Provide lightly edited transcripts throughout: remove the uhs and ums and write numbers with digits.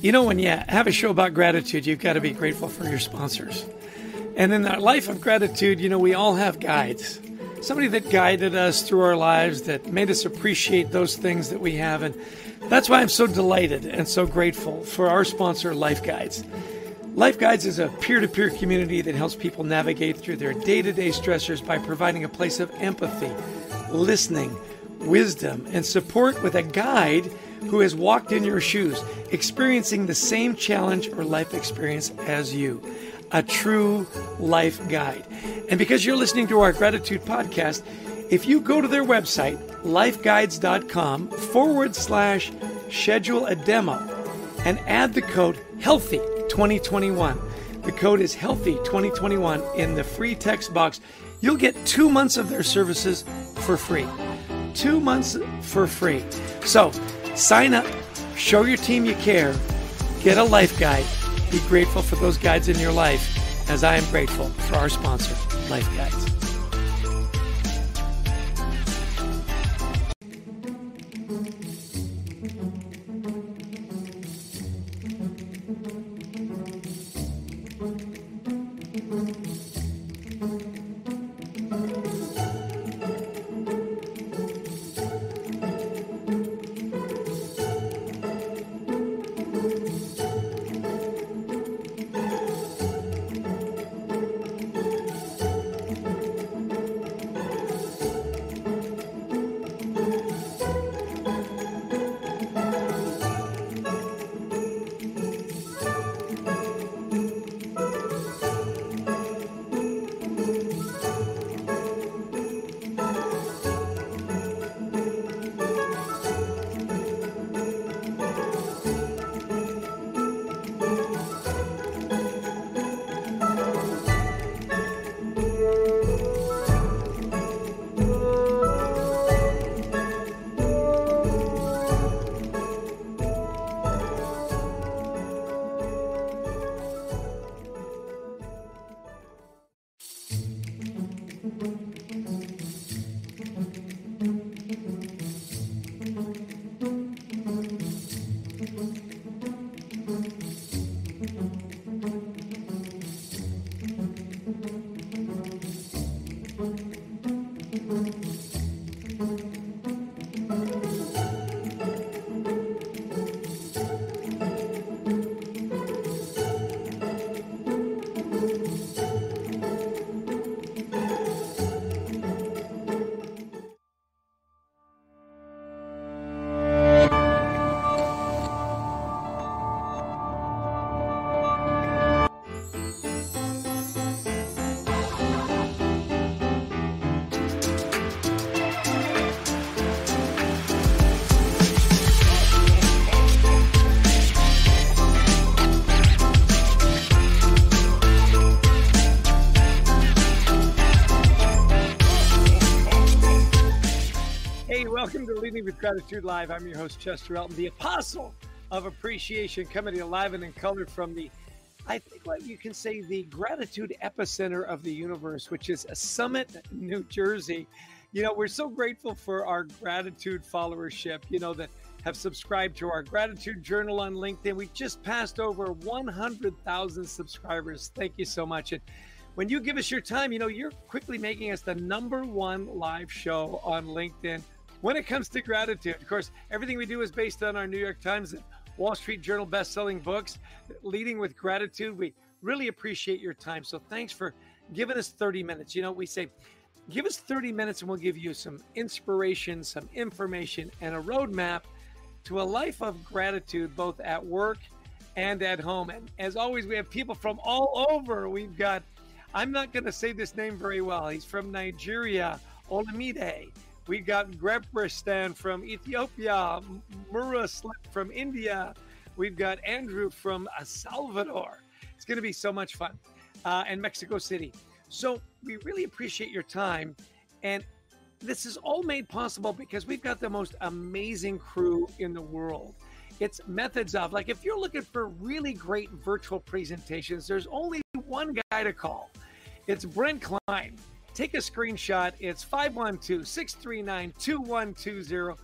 You know, when you have a show about gratitude, you've got to be grateful for your sponsors. And in our life of gratitude, you know, we all have guides. Somebody that guided us through our lives, that made us appreciate those things that we have. And that's why I'm so delighted and so grateful for our sponsor, Life Guides. Life Guides is a peer-to-peer community that helps people navigate through their day-to-day stressors by providing a place of empathy, listening, wisdom, and support with a guide who has walked in your shoes, experiencing the same challenge or life experience as you. A true life guide. And because you're listening to our gratitude podcast, if you go to their website, lifeguides.com/schedule a demo and add the code HEALTHY2021. The code is HEALTHY2021 in the free text box. You'll get 2 months of their services for free. 2 months for free. So sign up, show your team you care, get a life guide. Be grateful for those guides in your life, as I am grateful for our sponsor, Life Guides. Welcome to Leading with Gratitude Live. I'm your host, Chester Elton, the apostle of appreciation, coming to you live and in color from the, I think what you can say, the gratitude epicenter of the universe, which is Summit, New Jersey. You know, we're so grateful for our gratitude followership, you know, that have subscribed to our gratitude journal on LinkedIn. We just passed over 100,000 subscribers. Thank you so much. And when you give us your time, you know, you're quickly making us the #1 live show on LinkedIn when it comes to gratitude. Of course, everything we do is based on our New York Times and Wall Street Journal best-selling books, Leading with Gratitude. We really appreciate your time. So thanks for giving us 30 minutes. You know, we say, give us 30 minutes and we'll give you some inspiration, some information, and a roadmap to a life of gratitude, both at work and at home. And as always, we have people from all over. We've got, I'm not going to say this name very well. He's from Nigeria, Olamide. We've got Grebristan from Ethiopia, Murra from India. We've got Andrew from El Salvador. It's going to be so much fun. And Mexico City. So we really appreciate your time. And this is all made possible because we've got the most amazing crew in the world. It's methods of, like, if you're looking for really great virtual presentations, there's only one guy to call. It's Brent Klein. Take a screenshot. It's 512-639-2120.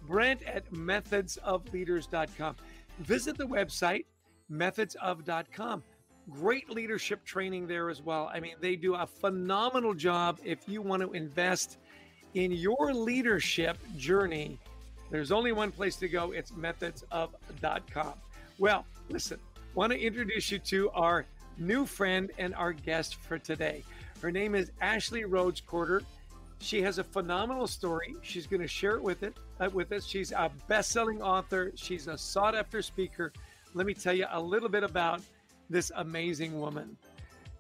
Brent at methodsofleaders.com. Visit the website, methodsof.com. Great leadership training there as well. I mean, they do a phenomenal job. If you want to invest in your leadership journey, there's only one place to go. It's methodsof.com. Well, listen, want to introduce you to our new friend and our guest for today. Her name is Ashley Rhodes-Courter. She has a phenomenal story. She's going to share it with us. She's a best-selling author. She's a sought-after speaker. Let me tell you a little bit about this amazing woman.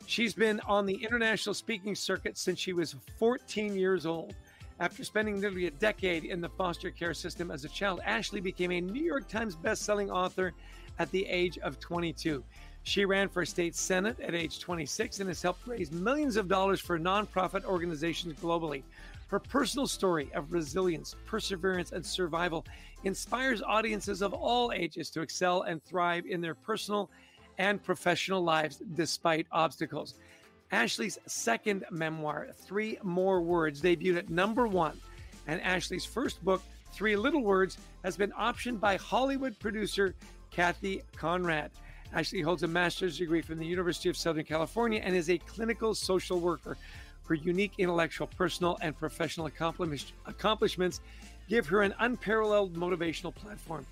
She's been on the international speaking circuit since she was 14 years old. After spending nearly a decade in the foster care system as a child, Ashley became a New York Times best-selling author at the age of 22. She ran for state senate at age 26 and has helped raise millions of dollars for nonprofit organizations globally. Her personal story of resilience, perseverance, and survival inspires audiences of all ages to excel and thrive in their personal and professional lives despite obstacles. Ashley's second memoir, 3 More Words, debuted at #1, and Ashley's first book, 3 Little Words, has been optioned by Hollywood producer Kathy Conrad. Ashley holds a master's degree from the University of Southern California and is a clinical social worker. Her unique intellectual, personal, and professional accomplishments give her an unparalleled motivational platform.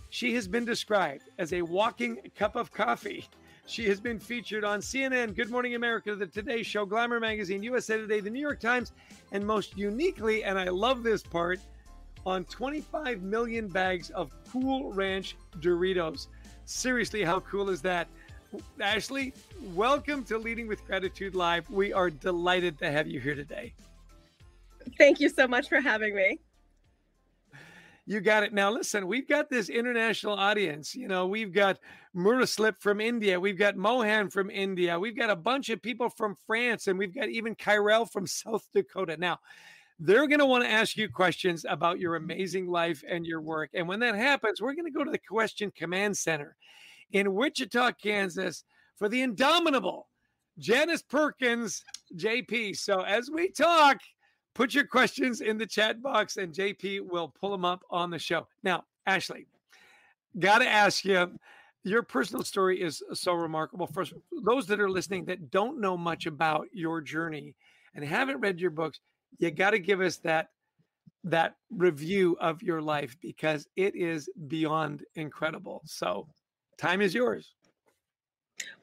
She has been described as a walking cup of coffee. She has been featured on CNN, Good Morning America, The Today Show, Glamour Magazine, USA Today, The New York Times, and most uniquely, and I love this part, on 25 million bags of Cool Ranch Doritos. Seriously, how cool is that? Ashley, welcome to Leading with Gratitude Live. We are delighted to have you here today. Thank you so much for having me. You got it. Now, listen, we've got this international audience. You know, we've got Muraslip from India. We've got Mohan from India. We've got a bunch of people from France, and we've got even Kyrell from South Dakota. Now, they're going to want to ask you questions about your amazing life and your work. And when that happens, we're going to go to the Question Command Center in Wichita, Kansas, for the indomitable Janice Perkins, JP. So as we talk, put your questions in the chat box and JP will pull them up on the show. Now, Ashley, got to ask you, your personal story is so remarkable. For those that are listening that don't know much about your journey and haven't read your books, you got to give us that review of your life because it is beyond incredible. So time is yours.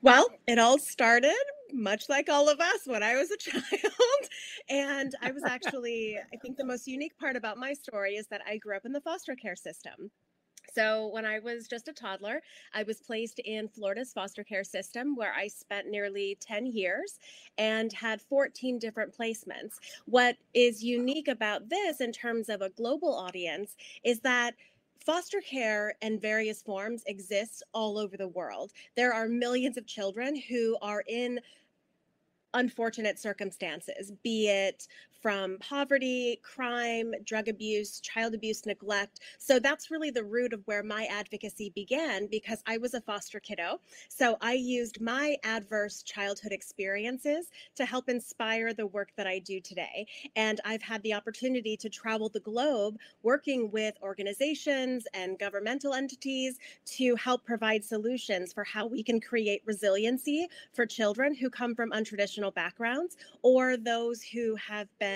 Well, it all started much like all of us when I was a child. And I was actually, I think the most unique part about my story is that I grew up in the foster care system. So when I was just a toddler, I was placed in Florida's foster care system where I spent nearly 10 years and had 14 different placements. What is unique about this in terms of a global audience is that foster care in various forms exists all over the world. There are millions of children who are in unfortunate circumstances, be it from poverty, crime, drug abuse, child abuse, neglect. So that's really the root of where my advocacy began because I was a foster kiddo. So I used my adverse childhood experiences to help inspire the work that I do today. And I've had the opportunity to travel the globe working with organizations and governmental entities to help provide solutions for how we can create resiliency for children who come from untraditional backgrounds or those who have been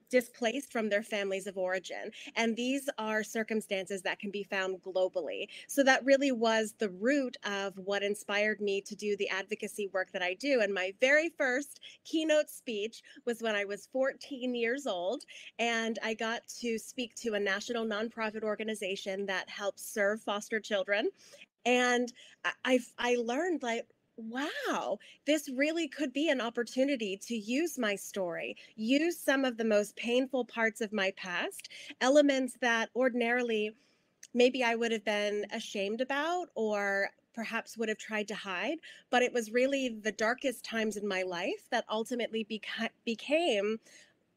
displaced from their families of origin. And these are circumstances that can be found globally. So that really was the root of what inspired me to do the advocacy work that I do. And my very first keynote speech was when I was 14 years old, and I got to speak to a national nonprofit organization that helps serve foster children. And I learned, like, wow, this really could be an opportunity to use my story, use some of the most painful parts of my past, elements that ordinarily maybe I would have been ashamed about or perhaps would have tried to hide. But it was really the darkest times in my life that ultimately became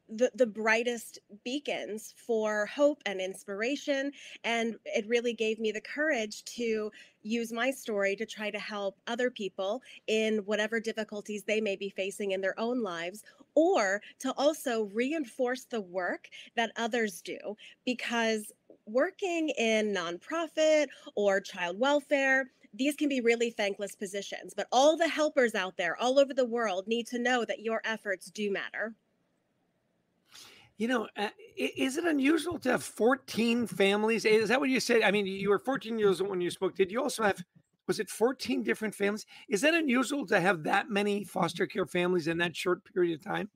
the brightest beacons for hope and inspiration. And it really gave me the courage to use my story to try to help other people in whatever difficulties they may be facing in their own lives, or to also reinforce the work that others do. Because working in nonprofit or child welfare, these can be really thankless positions, but all the helpers out there all over the world need to know that your efforts do matter. Is it unusual to have 14 families? Is that what you said? I mean, you were 14 years old when you spoke. Did you also have, was it 14 different families? Is that unusual to have that many foster care families in that short period of time?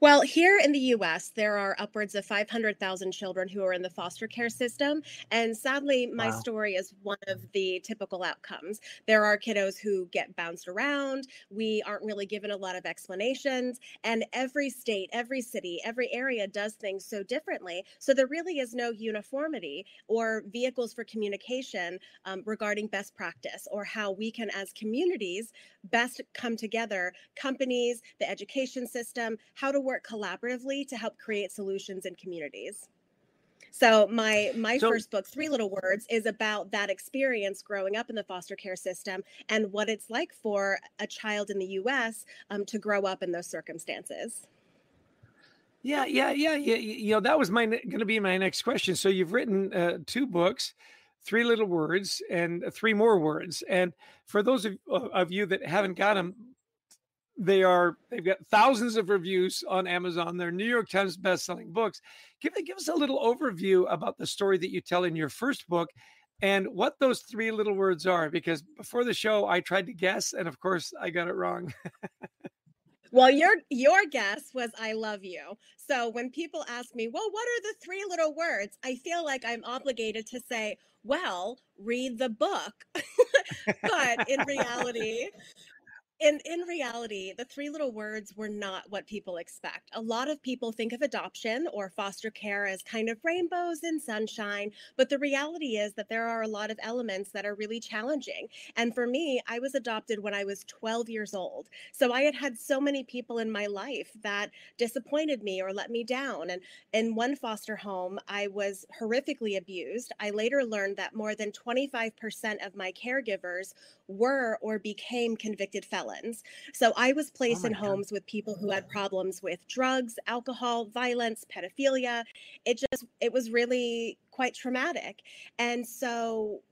Well, here in the US, there are upwards of 500,000 children who are in the foster care system. And sadly, my Wow. story is one of the typical outcomes. There are kiddos who get bounced around. We aren't really given a lot of explanations. And every state, every city, every area does things so differently. So there really is no uniformity or vehicles for communication regarding best practice or how we can, as communities, best come together, companies, the education system, how to work collaboratively to help create solutions in communities. So my So, first book, Three Little Words, is about that experience growing up in the foster care system and what it's like for a child in the US to grow up in those circumstances. yeah. That was going to be my next question. So you've written two books, Three Little Words and Three More Words. And for those of you that haven't got them, they've got thousands of reviews on Amazon. They're New York Times best-selling books. Give us a little overview about the story that you tell in your first book and what those three little words are, because before the show I tried to guess and of course I got it wrong. Well, your guess was "I love you." So when people ask me, "Well, what are the three little words?" I feel like I'm obligated to say, "Well, read the book." But in reality, the three little words were not what people expect. A lot of people think of adoption or foster care as kind of rainbows and sunshine, but the reality is that there are a lot of elements that are really challenging. And for me, I was adopted when I was 12 years old. So I had had so many people in my life that disappointed me or let me down. And in one foster home, I was horrifically abused. I later learned that more than 25% of my caregivers were or became convicted felons. So I was Oh placed my in God. homes with people who had problems with drugs, alcohol, violence, pedophilia. It was really quite traumatic. And so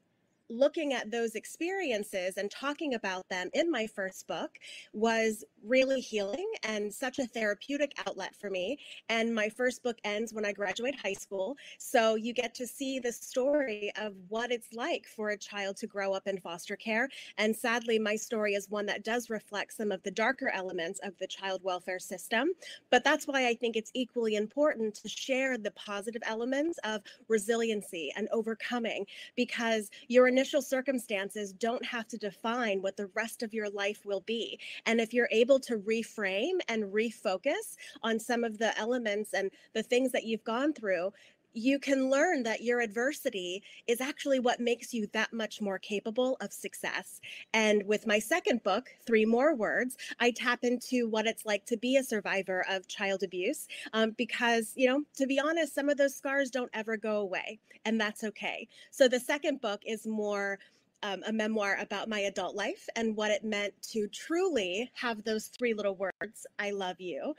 looking at those experiences and talking about them in my first book was really healing and such a therapeutic outlet for me. And my first book ends when I graduate high school. So you get to see the story of what it's like for a child to grow up in foster care. And sadly, my story is one that does reflect some of the darker elements of the child welfare system. But that's why I think it's equally important to share the positive elements of resiliency and overcoming, because your initial circumstances don't have to define what the rest of your life will be. And if you're able to reframe and refocus on some of the elements and the things that you've gone through, you can learn that your adversity is actually what makes you that much more capable of success. And with my second book, Three More Words, I tap into what it's like to be a survivor of child abuse, because, to be honest, some of those scars don't ever go away, and that's okay. So the second book is more a memoir about my adult life and what it meant to truly have those three little words, "I love you."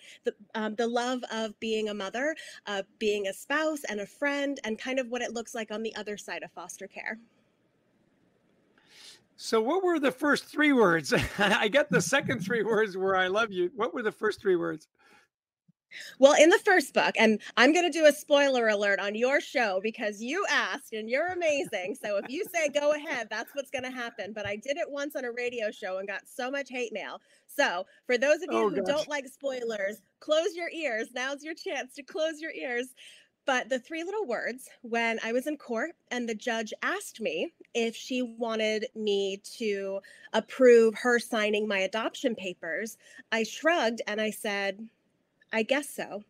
The love of being a mother, being a spouse and a friend, and kind of what it looks like on the other side of foster care. So what were the first three words? I get the second three words were "I love you." What were the first three words? Well, in the first book, and I'm going to do a spoiler alert on your show because you asked and you're amazing. So if you say go ahead, that's what's going to happen. But I did it once on a radio show and got so much hate mail. So for those of you Oh who gosh. don't like spoilers, close your ears. Now's your chance to close your ears. But the three little words, when I was in court and the judge asked me if she wanted me to approve her signing my adoption papers, I shrugged and I said, "I guess so."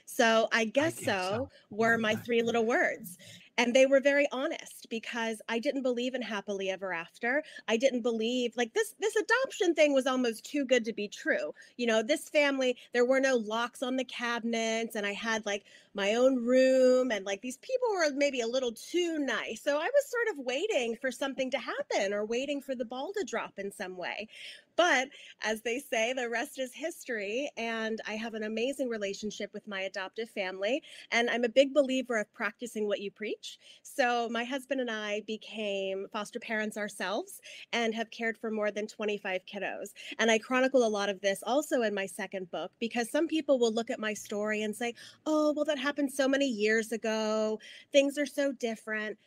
So I I guess guess so so. Oh were my my gosh. three little words. And they were very honest because I didn't believe in happily ever after. I didn't believe, like, this adoption thing was almost too good to be true. This family, there were no locks on the cabinets, and I had like my own room, and like these people were maybe a little too nice. So I was sort of waiting for something to happen or waiting for the ball to drop in some way. But as they say, the rest is history. And I have an amazing relationship with my adoptive family. And I'm a big believer of practicing what you preach. So my husband and I became foster parents ourselves and have cared for more than 25 kiddos. And I chronicle a lot of this also in my second book, because some people will look at my story and say, oh, well, that happened so many years ago. Things are so different.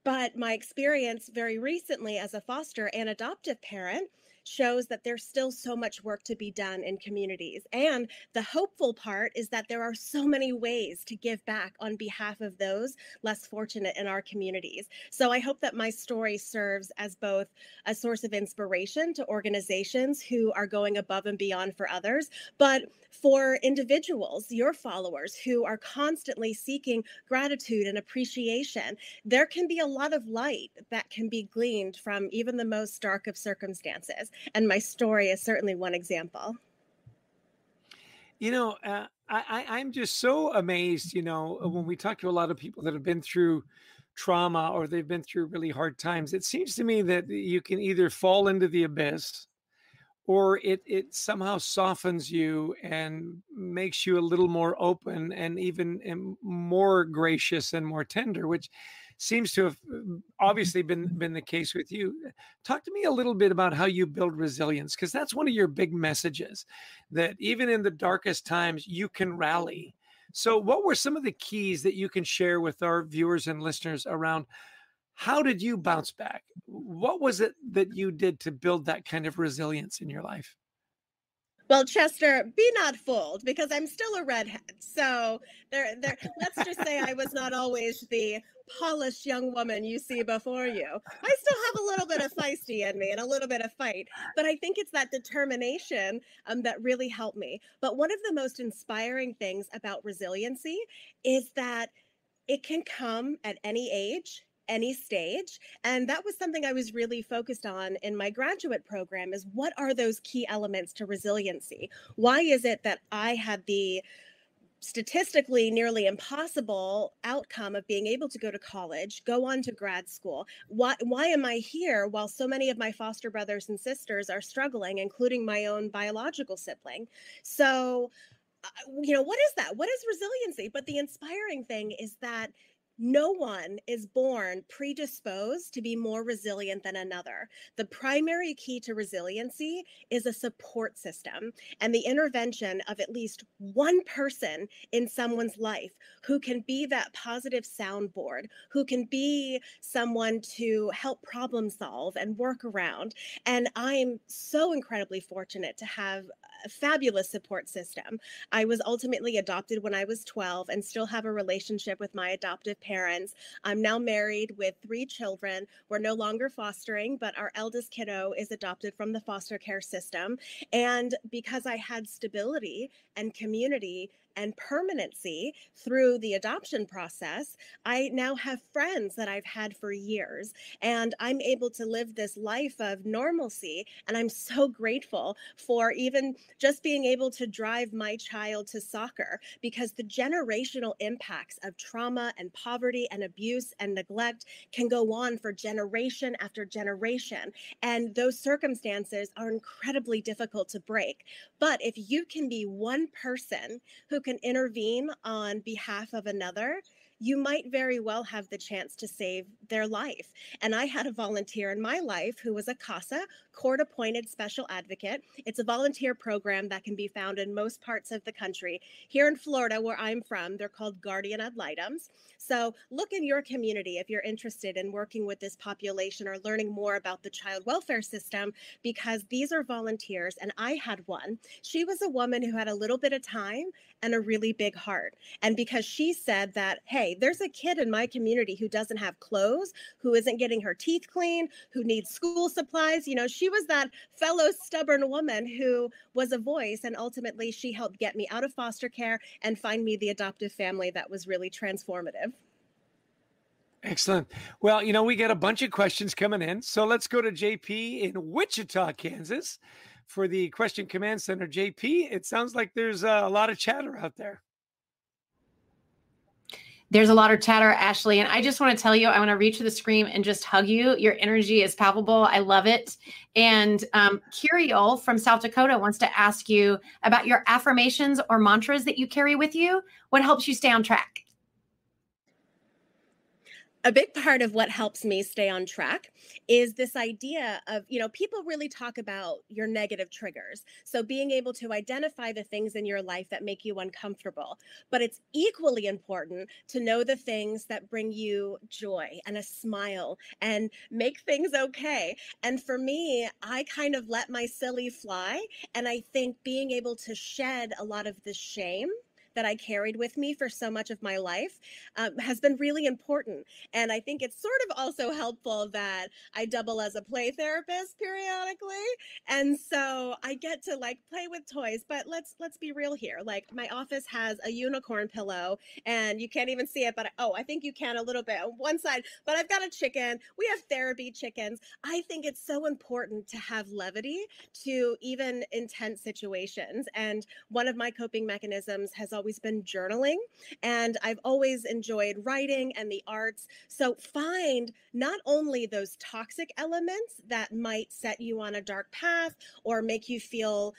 But my experience very recently as a foster and adoptive parent shows that there's still so much work to be done in communities. And the hopeful part is that there are so many ways to give back on behalf of those less fortunate in our communities. So I hope that my story serves as both a source of inspiration to organizations who are going above and beyond for others, but for individuals, your followers, who are constantly seeking gratitude and appreciation. There can be a lot of light that can be gleaned from even the most dark of circumstances. And my story is certainly one example. I'm just so amazed, when we talk to a lot of people that have been through trauma or they've been through really hard times, it seems to me that you can either fall into the abyss or it somehow softens you and makes you a little more open and even more gracious and more tender, which seems to have obviously been the case with you. Talk to me a little bit about how you build resilience, because that's one of your big messages, that even in the darkest times, you can rally. So what were some of the keys that you can share with our viewers and listeners around how did you bounce back? What was it that you did to build that kind of resilience in your life? Well, Chester, be not fooled, because I'm still a redhead. So let's just say I was not always the polished young woman you see before you. I still have a little bit of feisty in me and a little bit of fight, but I think it's that determination that really helped me. But one of the most inspiring things about resiliency is that it can come at any age, any stage. And that was something I was really focused on in my graduate program, is what are those key elements to resiliency? Why is it that I had the statistically nearly impossible outcome of being able to go to college, go on to grad school? Why am I here while so many of my foster brothers and sisters are struggling, including my own biological sibling? So what is that? What is resiliency? But the inspiring thing is that no one is born predisposed to be more resilient than another. The primary key to resiliency is a support system and the intervention of at least one person in someone's life who can be that positive soundboard, who can be someone to help problem solve and work around. And I'm so incredibly fortunate to have a fabulous support system. I was ultimately adopted when I was 12 and still have a relationship with my adoptive parents. I'm now married with 3 children. We're no longer fostering, but our eldest kiddo is adopted from the foster care system. And because I had stability and community and permanency through the adoption process, I now have friends that I've had for years, and I'm able to live this life of normalcy. And I'm so grateful for even just being able to drive my child to soccer, because the generational impacts of trauma and poverty and abuse and neglect can go on for generation after generation. And those circumstances are incredibly difficult to break. But if you can be one person who can intervene on behalf of another, you might very well have the chance to save their life. And I had a volunteer in my life who was a CASA, court-appointed special advocate. It's a volunteer program that can be found in most parts of the country. Here in Florida, where I'm from, they're called guardian ad litems. So look in your community if you're interested in working with this population or learning more about the child welfare system, because these are volunteers, and I had one. She was a woman who had a little bit of time and a really big heart. And because she said that, hey, there's a kid in my community who doesn't have clothes, who isn't getting her teeth cleaned, who needs school supplies. She was that fellow stubborn woman who was a voice. And ultimately, she helped get me out of foster care and find me the adoptive family that was really transformative. Excellent. Well, we got a bunch of questions coming in. So let's go to JP in Wichita, Kansas for the Question Command Center. JP, it sounds like there's a lot of chatter out there. There's a lot of chatter, Ashley, and I just want to tell you, I want to reach to the screen and just hug you. Your energy is palpable. I love it. And Kiriel from South Dakota wants to ask you about your affirmations or mantras that you carry with you. What helps you stay on track? A big part of what helps me stay on track is this idea of, people really talk about your negative triggers. So being able to identify the things in your life that make you uncomfortable. But it's equally important to know the things that bring you joy and a smile and make things okay. And for me, I kind of let my silly fly. And I think being able to shed a lot of the shame that I carried with me for so much of my life has been really important. And I think it's sort of also helpful that I double as a play therapist periodically. And so I get to play with toys, but let's be real here. Like my office has a unicorn pillow and you can't even see it, but I think you can a little bit on one side, but I've got a chicken. We have therapy chickens. I think it's so important to have levity to even intense situations. And one of my coping mechanisms has always been journaling, and I've always enjoyed writing and the arts. So find not only those toxic elements that might set you on a dark path or make you feel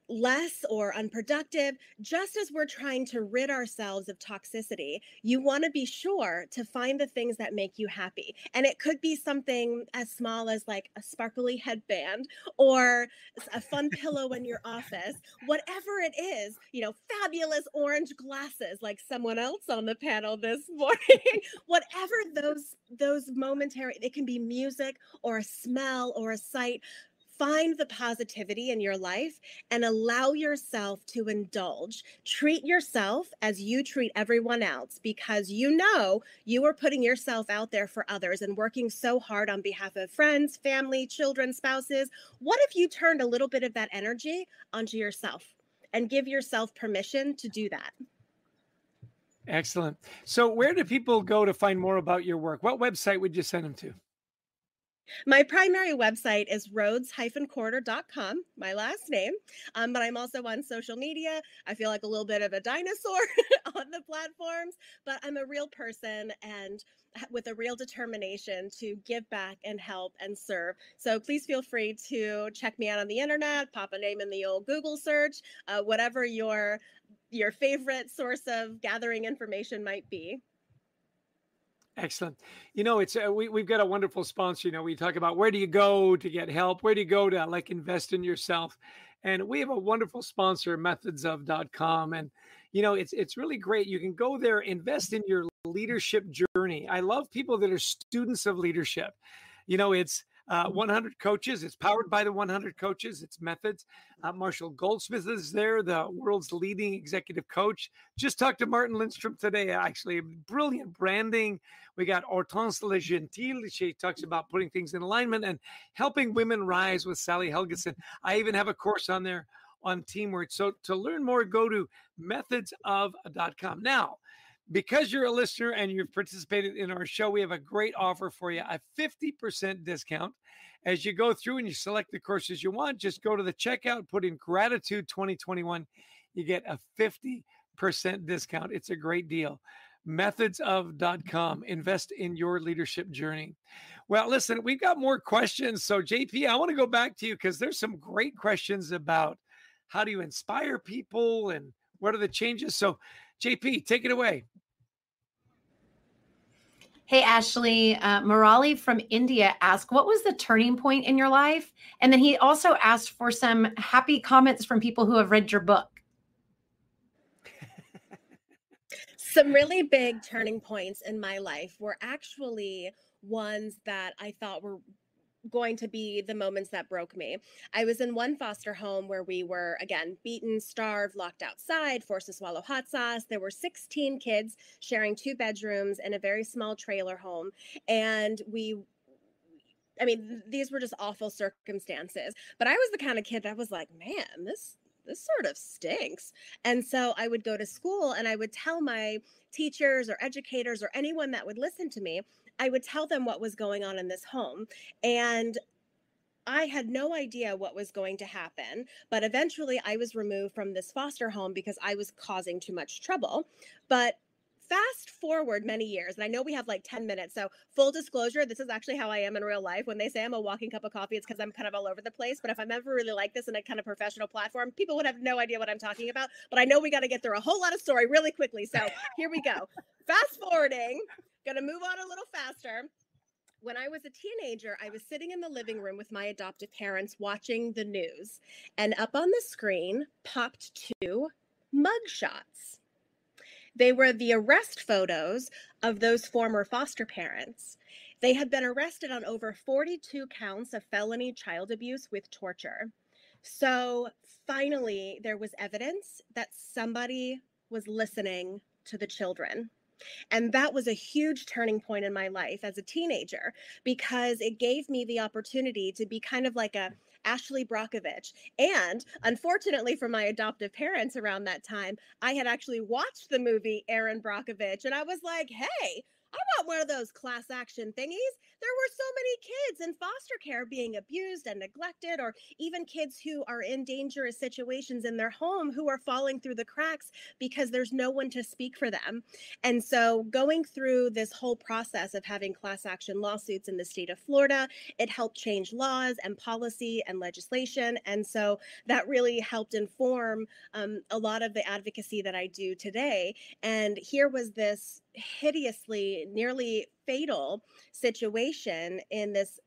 less or unproductive, just as we're trying to rid ourselves of toxicity, you want to be sure to find the things that make you happy. And it could be something as small as like a sparkly headband or a fun pillow in your office, whatever it is, fabulous orange glasses like someone else on the panel this morning, whatever those momentary, it can be music or a smell or a sight. Find the positivity in your life and allow yourself to indulge. Treat yourself as you treat everyone else, because you are putting yourself out there for others and working so hard on behalf of friends, family, children, spouses. What if you turned a little bit of that energy onto yourself and give yourself permission to do that? Excellent. So where do people go to find more about your work? What website would you send them to? My primary website is Rhodes-Courter.com, my last name, but I'm also on social media. I feel like a little bit of a dinosaur on the platforms, but I'm a real person and with a real determination to give back and help and serve. So please feel free to check me out on the internet, pop a name in the old Google search, whatever your favorite source of gathering information might be. Excellent. It's we've got a wonderful sponsor. We talk about where do you go to get help? Where do you go to invest in yourself? And we have a wonderful sponsor, methodsof.com. And, it's really great. You can go there, invest in your leadership journey. I love people that are students of leadership. It's 100 coaches. It's powered by the 100 coaches. It's Methods. Marshall Goldsmith is there, the world's leading executive coach. Just talked to Martin Lindstrom today, actually. Brilliant branding. We got Hortense Le Gentil. She talks about putting things in alignment and helping women rise with Sally Helgeson. I even have a course on there on teamwork. So to learn more, go to methodsof.com. Now, because you're a listener and you've participated in our show, we have a great offer for you, a 50% discount. As you go through and you select the courses you want, just go to the checkout, put in Gratitude 2021. You get a 50% discount. It's a great deal. Methodsof.com. Invest in your leadership journey. Well, listen, we've got more questions. So, JP, I want to go back to you because there's some great questions about how do you inspire people and what are the changes. So, JP, take it away. Hey, Ashley, Murali from India asked, what was the turning point in your life? And then he also asked for some happy comments from people who have read your book. Some really big turning points in my life were actually ones that I thought were going to be the moments that broke me. I was in one foster home where we were, again, beaten, starved, locked outside, forced to swallow hot sauce. There were 16 kids sharing 2 bedrooms in a very small trailer home. And these were just awful circumstances. But I was the kind of kid that was like, man, this sort of stinks. And so I would go to school and I would tell my teachers or educators or anyone that would listen to me, I would tell them what was going on in this home. And I had no idea what was going to happen, but eventually I was removed from this foster home because I was causing too much trouble. But Fast forward many years, and I know we have like 10 minutes. So full disclosure, this is actually how I am in real life. When they say I'm a walking cup of coffee, it's because I'm kind of all over the place. But if I'm ever really like this in a kind of professional platform, people would have no idea what I'm talking about. But I know we got to get through a whole lot of story really quickly. So here we go. Fast forwarding, gonna move on a little faster. When I was a teenager, I was sitting in the living room with my adoptive parents watching the news, and up on the screen popped two mugshots. They were the arrest photos of those former foster parents. They had been arrested on over 42 counts of felony child abuse with torture. So finally, there was evidence that somebody was listening to the children. And that was a huge turning point in my life as a teenager, because it gave me the opportunity to be kind of like a Ashley Brockovich. And unfortunately for my adoptive parents around that time, I had actually watched the movie Erin Brockovich, and I was like, hey, I want one of those class action thingies. There were so many kids in foster care being abused and neglected, or even kids who are in dangerous situations in their home who are falling through the cracks because there's no one to speak for them. And so going through this whole process of having class action lawsuits in the state of Florida, it helped change laws and policy and legislation. And so that really helped inform a lot of the advocacy that I do today. And here was this hideously, nearly fatal situation in this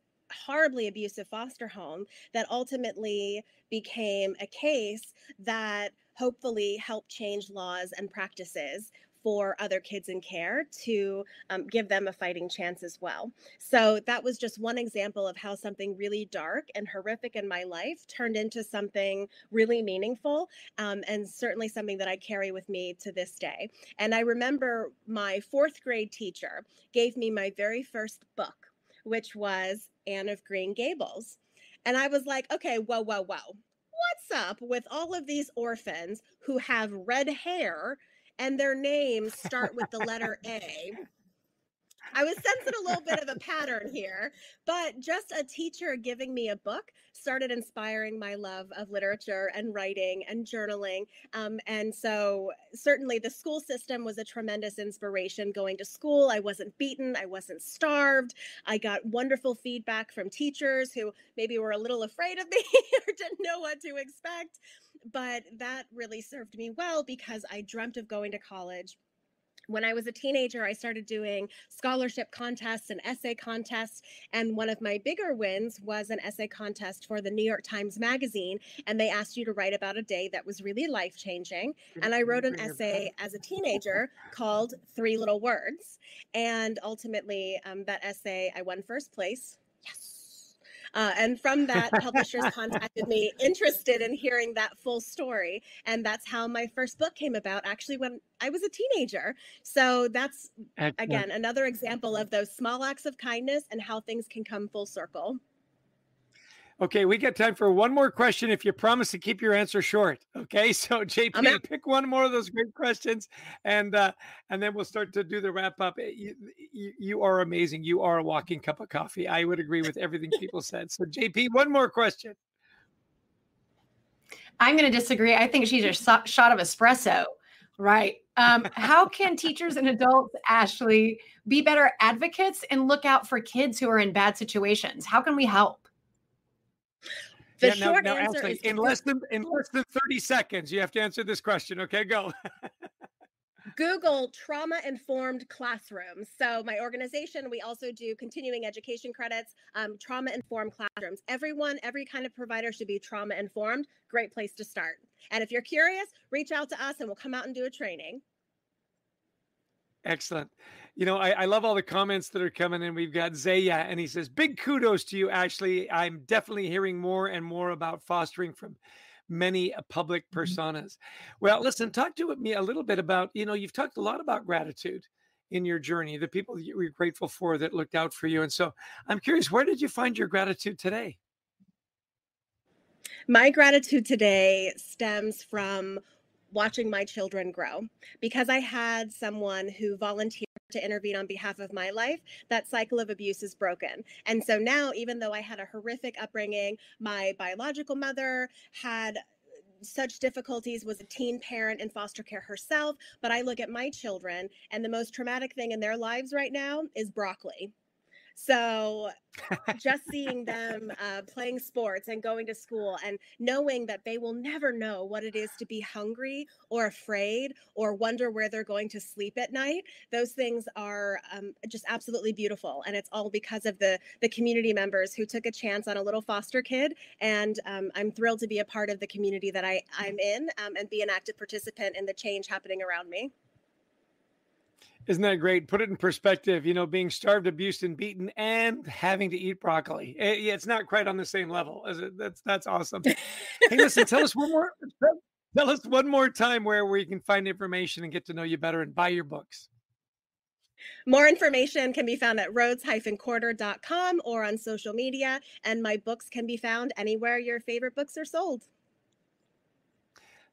horribly abusive foster home that ultimately became a case that hopefully helped change laws and practices for other kids in care to give them a fighting chance as well. So that was just one example of how something really dark and horrific in my life turned into something really meaningful, and certainly something that I carry with me to this day. And I remember my fourth grade teacher gave me my very first book, which was Anne of Green Gables. And I was like, okay, whoa. What's up with all of these orphans who have red hair and their names start with the letter A? I was sensing a little bit of a pattern here, but just a teacher giving me a book started inspiring my love of literature and writing and journaling. And so certainly the school system was a tremendous inspiration. Going to school, I wasn't beaten, I wasn't starved. I got wonderful feedback from teachers who maybe were a little afraid of me or didn't know what to expect. But that really served me well because I dreamt of going to college. When I was a teenager, I started doing scholarship contests and essay contests. And one of my bigger wins was an essay contest for the New York Times Magazine. And they asked you to write about a day that was really life-changing. And I wrote an essay as a teenager called 3 Little Words. And ultimately, that essay, I won first place. Yes. And from that, publishers contacted me interested in hearing that full story. And that's how my first book came about, actually, when I was a teenager. So that's, again, another example of those small acts of kindness and how things can come full circle. Okay, we got time for one more question if you promise to keep your answer short. Okay, so JP, pick one more of those great questions, and then we'll start to do the wrap up. You are amazing. You are a walking cup of coffee. I would agree with everything people said. So JP, one more question. I'm going to disagree. I think she's a shot of espresso. Right. How can teachers and adults, Ashley, be better advocates and look out for kids who are in bad situations? How can we help? The short answer Ashley, is in less than 30 seconds, you have to answer this question. Okay, go. Google trauma-informed classrooms. So my organization, we also do continuing education credits, trauma-informed classrooms. Everyone, every kind of provider should be trauma-informed. Great place to start. And if you're curious, reach out to us and we'll come out and do a training. Excellent. You know, I love all the comments that are coming in. We've got Zaya, and he says, big kudos to you, Ashley. I'm definitely hearing more and more about fostering from many public personas. Well, listen, talk to me a little bit about, you've talked a lot about gratitude in your journey, the people that you were grateful for that looked out for you. And so I'm curious, where did you find your gratitude today? My gratitude today stems from watching my children grow, because I had someone who volunteered to intervene on behalf of my life. That cycle of abuse is broken. And so now, even though I had a horrific upbringing, my biological mother had such difficulties, was a teen parent in foster care herself. But I look at my children, and the most traumatic thing in their lives right now is broccoli. So just seeing them playing sports and going to school and knowing that they will never know what it is to be hungry or afraid or wonder where they're going to sleep at night, those things are just absolutely beautiful. And it's all because of the community members who took a chance on a little foster kid. And I'm thrilled to be a part of the community that I'm in and be an active participant in the change happening around me. Isn't that great? Put it in perspective, being starved, abused, and beaten and having to eat broccoli. It's not quite on the same level. That's awesome. Hey, listen, tell us one more time where you can find information and get to know you better and buy your books. More information can be found at Rhodes-Courter.com or on social media. And my books can be found anywhere your favorite books are sold.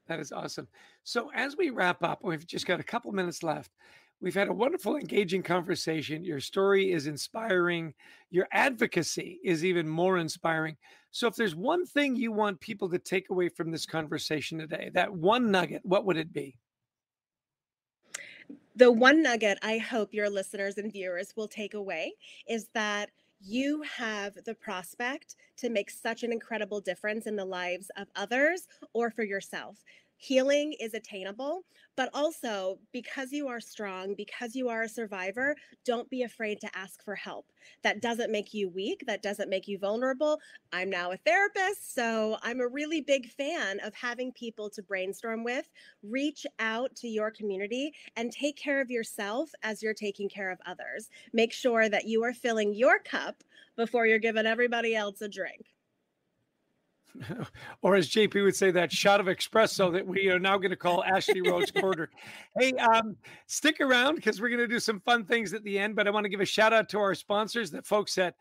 That is awesome. So as we wrap up, we've just got a couple minutes left. We've had a wonderful, engaging conversation. Your story is inspiring. Your advocacy is even more inspiring. So if there's one thing you want people to take away from this conversation today, that one nugget, what would it be? The one nugget I hope your listeners and viewers will take away is that you have the prospect to make such an incredible difference in the lives of others or for yourself. Healing is attainable, but also because you are strong, because you are a survivor, don't be afraid to ask for help. That doesn't make you weak. That doesn't make you vulnerable. I'm now a therapist, so I'm a really big fan of having people to brainstorm with. Reach out to your community and take care of yourself as you're taking care of others. Make sure that you are filling your cup before you're giving everybody else a drink. Or as JP would say, that shot of espresso that we are now going to call Ashley Rhodes-Courter. Hey, stick around because we're going to do some fun things at the end, but I want to give a shout out to our sponsors, the folks that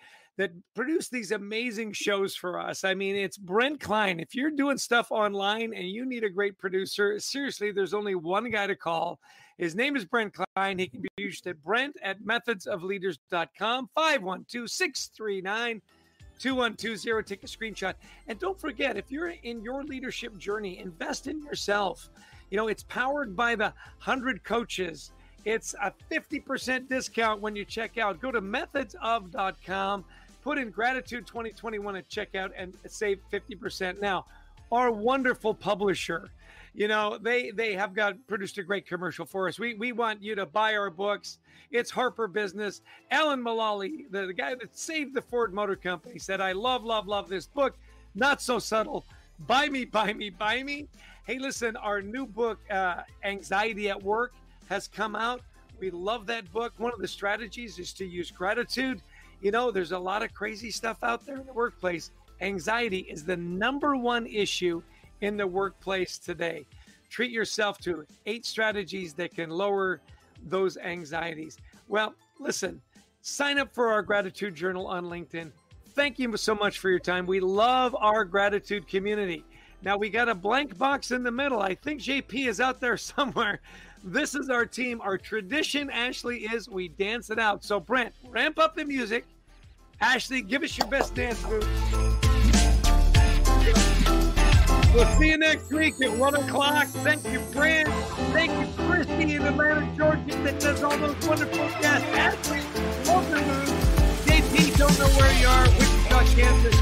produce these amazing shows for us. I mean, it's Brent Klein. If you're doing stuff online and you need a great producer, seriously, there's only one guy to call. His name is Brent Klein. He can be reached at brent@methodsofleaders.com, 512-639-2120. Take a screenshot. And don't forget, if you're in your leadership journey, invest in yourself. It's powered by the 100 coaches. It's a 50% discount when you check out. Go to methodsof.com, put in gratitude 2021 at checkout and save 50%. Now, our wonderful publisher, they have produced a great commercial for us. We want you to buy our books. It's Harper Business. Alan Mullally, the guy that saved the Ford Motor Company, said, I love this book. Not so subtle. Buy me. Hey, listen, our new book, Anxiety at Work, has come out. We love that book. One of the strategies is to use gratitude. There's a lot of crazy stuff out there in the workplace. Anxiety is the number one issue in the workplace today. Treat yourself to 8 strategies that can lower those anxieties. Well, listen, sign up for our gratitude journal on LinkedIn. Thank you so much for your time. We love our gratitude community. Now we got a blank box in the middle. I think JP is out there somewhere. This is our team. Our tradition, Ashley, is we dance it out. So Brent, ramp up the music. Ashley, give us your best dance move. We'll see you next week at 1 o'clock. Thank you, Brent. Thank you, Trustee in Atlanta, Georgia, that does all those wonderful guests. Ashley, love the move. JP, don't know where you are. Wichita, Kansas.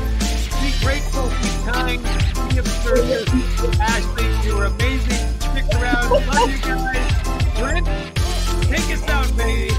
Be grateful, be kind, be of service. Ashley, you were amazing. Stick around. Love you guys. Brent, take us out, baby.